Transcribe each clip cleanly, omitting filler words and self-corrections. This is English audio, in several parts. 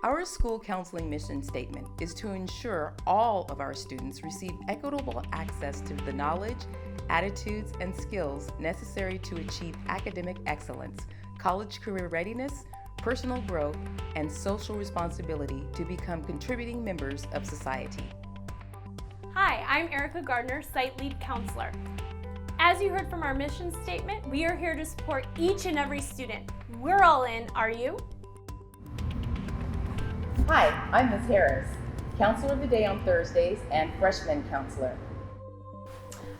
Our school counseling mission statement is to ensure all of our students receive equitable access to the knowledge, attitudes, and skills necessary to achieve academic excellence, college career readiness, personal growth, and social responsibility to become contributing members of society. Hi, I'm Erica Gardner, Site Lead Counselor. As you heard from our mission statement, we are here to support each and every student. We're all in, are you? Hi, I'm Ms. Harris, Counselor of the Day on Thursdays and Freshman Counselor.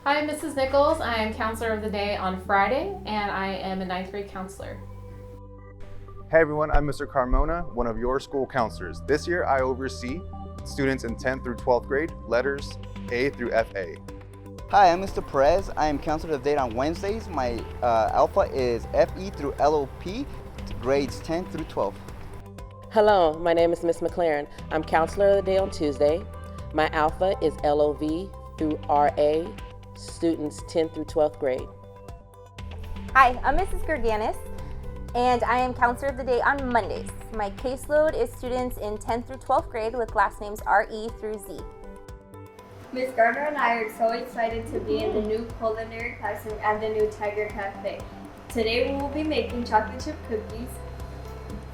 Hi, I'm Mrs. Nichols. I am Counselor of the Day on Friday, and I am a 9th grade counselor. Hey everyone, I'm Mr. Carmona, one of your school counselors. This year I oversee students in 10th through 12th grade, letters A through FA. Hi, I'm Mr. Perez. I am Counselor of the Day on Wednesdays. My alpha is FE through LOP, grades 10 through 12. Hello, my name is Miss McLaren. I'm Counselor of the Day on Tuesday. My alpha is LOV through RA, students 10th through 12th grade. Hi, I'm Mrs. Gerganis, and I am Counselor of the Day on Mondays. My caseload is students in 10th through 12th grade with last names RE through Z. Ms. Gardner and I are so excited to be in the new culinary classroom at the new Tiger Cafe. Today we will be making chocolate chip cookies.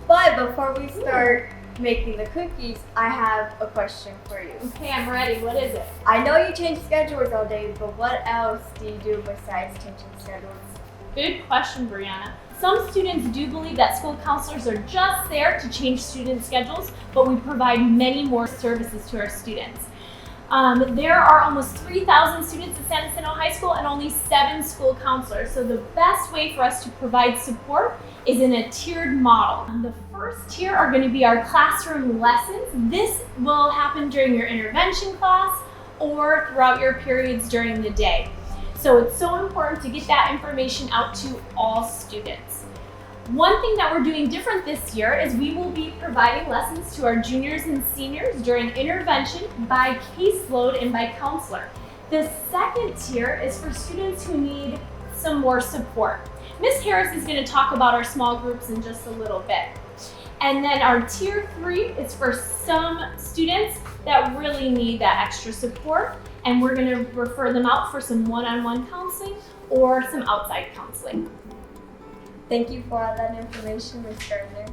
But before we start making the cookies, I have a question for you. Okay, I'm ready. What is it? I know you change schedules all day, but what else do you do besides changing schedules? Good question, Brianna. Some students do believe that school counselors are just there to change student schedules, but we provide many more services to our students. There are almost 3,000 students at San Jacinto High School and only 7 school counselors. So the best way for us to provide support is in a tiered model. The first tier are going to be our classroom lessons. This will happen during your intervention class or throughout your periods during the day. So it's so important to get that information out to all students. One thing that we're doing different this year is we will be providing lessons to our juniors and seniors during intervention by caseload and by counselor. The second tier is for students who need some more support. Ms. Harris is going to talk about our small groups in just a little bit. And then our tier 3 is for some students that really need that extra support, and we're going to refer them out for some one-on-one counseling or some outside counseling. Thank you for all that information, Ms. Gardner.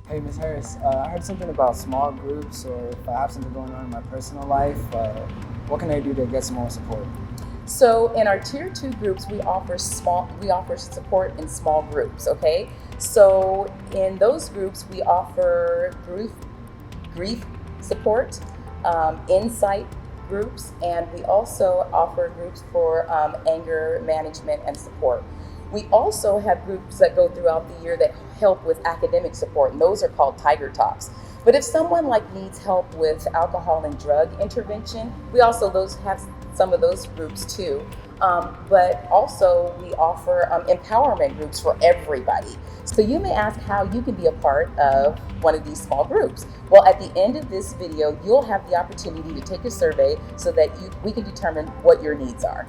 Hey, Ms. Harris, I heard something about small groups, or if I have something going on in my personal life, what can I do to get some more support? So in our tier 2 groups, we offer support in small groups, okay? So in those groups, we offer grief support, insight groups, and we also offer groups for anger management and support. We also have groups that go throughout the year that help with academic support, and those are called Tiger Talks. But if someone needs help with alcohol and drug intervention, we also have some of those groups too. But also we offer empowerment groups for everybody. So you may ask how you can be a part of one of these small groups. Well, at the end of this video, you'll have the opportunity to take a survey so that we can determine what your needs are.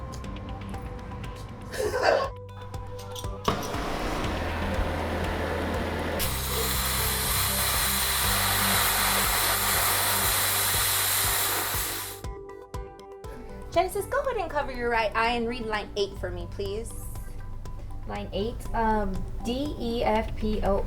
Genesis, go ahead and cover your right eye and read line 8 for me, please. Line 8, D, E, F, P, O.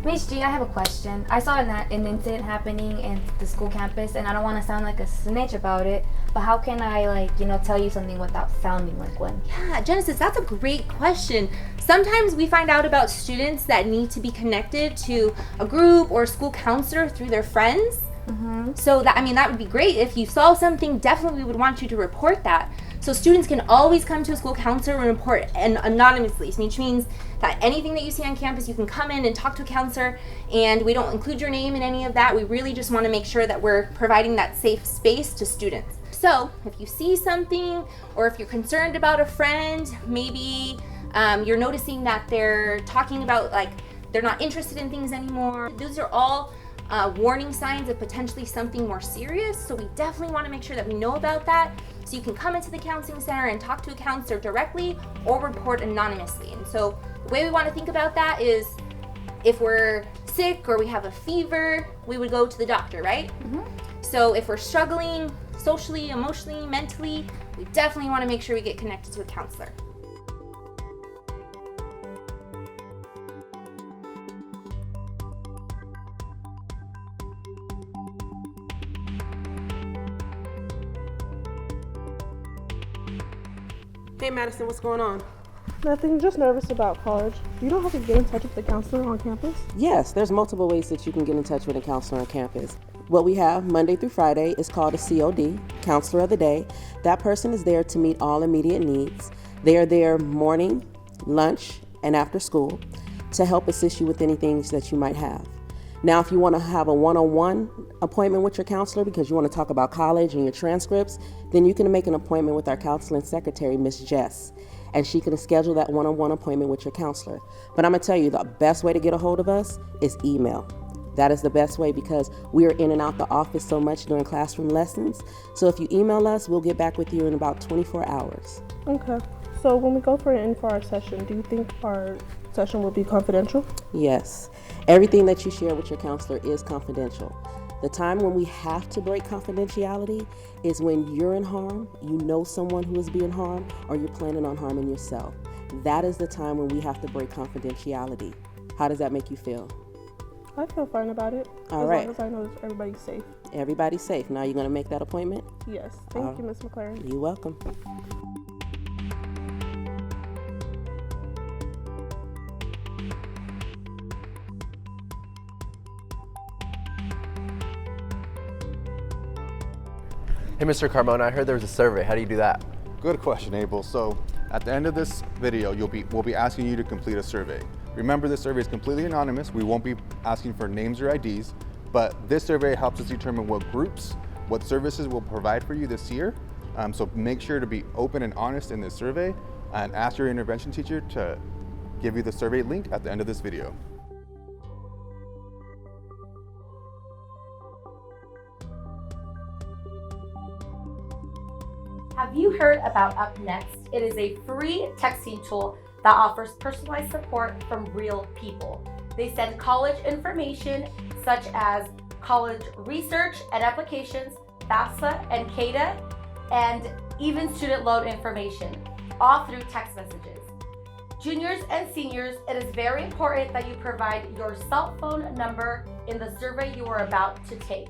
Miss G, I have a question. I saw an incident happening in the school campus, and I don't want to sound like a snitch about it, but how can I, tell you something without sounding like one? Yeah, Genesis, that's a great question. Sometimes we find out about students that need to be connected to a group or a school counselor through their friends. So that would be great. If you saw something, definitely we would want you to report that. So students can always come to a school counselor and report anonymously, which means that anything that you see on campus, you can come in and talk to a counselor, and we don't include your name in any of that. We really just want to make sure that we're providing that safe space to students. So if you see something, or if you're concerned about a friend, maybe you're noticing that they're talking about they're not interested in things anymore. Those are all warning signs of potentially something more serious. So we definitely want to make sure that we know about that. So you can come into the counseling center and talk to a counselor directly or report anonymously. And so the way we want to think about that is if we're sick or we have a fever, we would go to the doctor, right? So if we're struggling socially, emotionally, mentally, we definitely want to make sure we get connected to a counselor. Hey Madison, what's going on? Nothing, just nervous about college. You don't have to get in touch with the counselor on campus? Yes, there's multiple ways that you can get in touch with a counselor on campus. What we have Monday through Friday is called a COD, Counselor of the Day. That person is there to meet all immediate needs. They are there morning, lunch, and after school to help assist you with anything that you might have. Now, if you want to have a one-on-one appointment with your counselor because you want to talk about college and your transcripts, then you can make an appointment with our counseling secretary, Miss Jess, and she can schedule that one-on-one appointment with your counselor. But I'm going to tell you, the best way to get a hold of us is email. That is the best way because we are in and out the office so much during classroom lessons. So if you email us, we'll get back with you in about 24 hours. Okay. So when we go in for our session, do you think our session will be confidential? Yes. Everything that you share with your counselor is confidential. The time when we have to break confidentiality is when you're in harm, you know someone who is being harmed, or you're planning on harming yourself. That is the time when we have to break confidentiality. How does that make you feel? I feel fine about it. All right. As long as I know that everybody's safe. Everybody's safe. Now you're going to make that appointment? Yes. Thank you, Ms. McLaren. You're welcome. Hey, Mr. Carmona, I heard there was a survey. How do you do that? Good question, Abel. So at the end of this video, we'll be asking you to complete a survey. Remember, this survey is completely anonymous. We won't be asking for names or IDs, but this survey helps us determine what groups, what services we'll provide for you this year. So make sure to be open and honest in this survey and ask your intervention teacher to give you the survey link at the end of this video. Have you heard about Up Next? It is a free texting tool that offers personalized support from real people. They send college information such as college research and applications, FAFSA and CADA, and even student loan information, all through text messages. Juniors and seniors, it is very important that you provide your cell phone number in the survey you are about to take.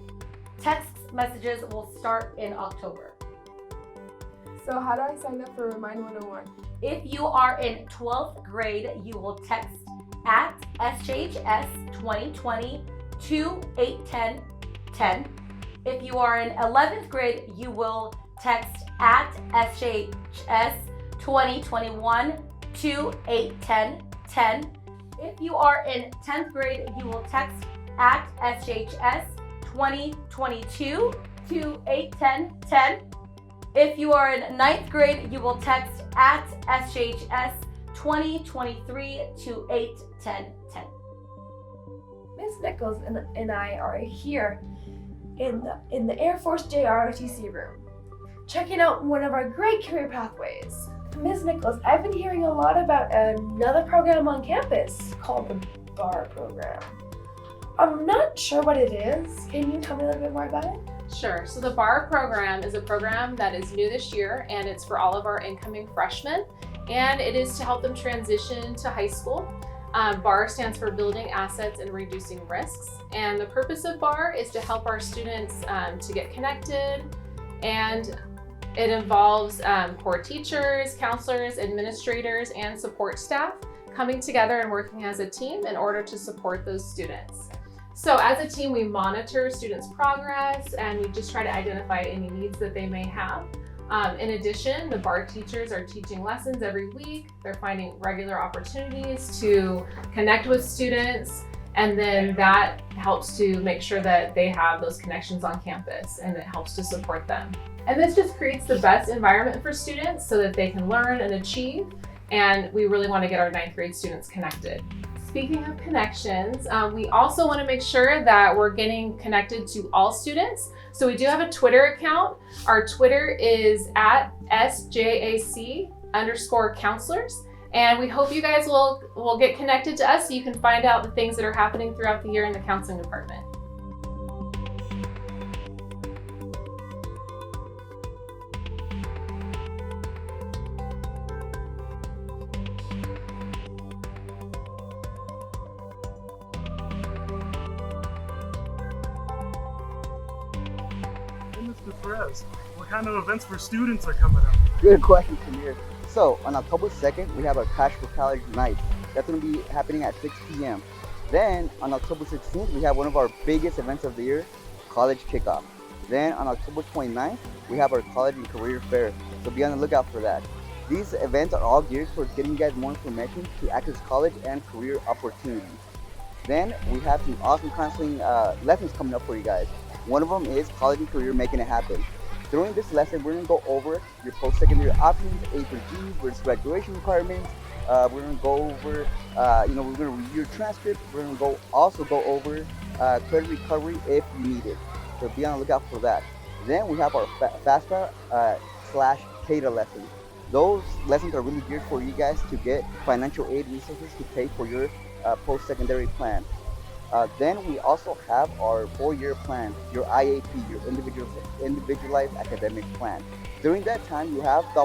Text messages will start in October. So how do I sign up for Remind 101? If you are in 12th grade, you will text at SJHS 2020 to 81010. If you are in 11th grade, you will text at SJHS 2021 to 81010. If you are in 10th grade, you will text at SJHS 2022 to 81010. If you are in 9th grade, you will text at SJHS 2023 to 81010. Ms. Nichols and I are here in the Air Force JROTC room, checking out one of our great career pathways. Ms. Nichols, I've been hearing a lot about another program on campus called the BAR program. I'm not sure what it is. Can you tell me a little bit more about it? Sure. So the BAR program is a program that is new this year, and it's for all of our incoming freshmen, and it is to help them transition to high school. BAR stands for Building Assets and Reducing Risks, and the purpose of BAR is to help our students to get connected, and it involves core teachers, counselors, administrators, and support staff coming together and working as a team in order to support those students. So as a team, we monitor students' progress and we just try to identify any needs that they may have. In addition, the BAR teachers are teaching lessons every week. They're finding regular opportunities to connect with students, and then that helps to make sure that they have those connections on campus, and it helps to support them. And this just creates the best environment for students so that they can learn and achieve, and we really want to get our 9th grade students connected. Speaking of connections, we also want to make sure that we're getting connected to all students. So we do have a Twitter account. Our Twitter is at SJAC_counselors. And we hope you guys will get connected to us so you can find out the things that are happening throughout the year in the counseling department. Mr. Perez, what kind of events for students are coming up? Good question, Samir. So on October 2nd, we have our Cash for College night. That's going to be happening at 6 p.m. Then on October 16th, we have one of our biggest events of the year, College Kickoff. Then on October 29th, we have our College and Career Fair. So be on the lookout for that. These events are all geared towards getting you guys more information to access college and career opportunities. Then we have some awesome counseling lessons coming up for you guys. One of them is College and Career Making It Happen. During this lesson, we're going to go over your post-secondary options, A through G, versus graduation requirements. We're going to go over, we're going to review your transcript. We're going to also go over credit recovery if you need it. So be on the lookout for that. Then we have our FAFSA/CADA lessons. Those lessons are really geared for you guys to get financial aid resources to pay for your post-secondary plan. Then we also have our 4-year plan, your IAP, your individualized academic plan. During that time, you have the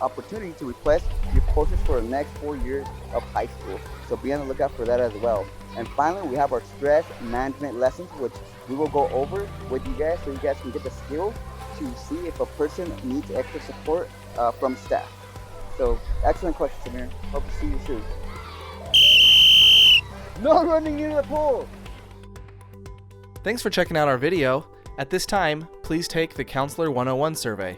opportunity to request your courses for the next 4 years of high school. So be on the lookout for that as well. And finally, we have our stress management lessons, which we will go over with you guys so you guys can get the skills to see if a person needs extra support from staff. So excellent question, Samir. Hope to see you soon. No running near the pool! Thanks for checking out our video. At this time, please take the Counselor 101 survey.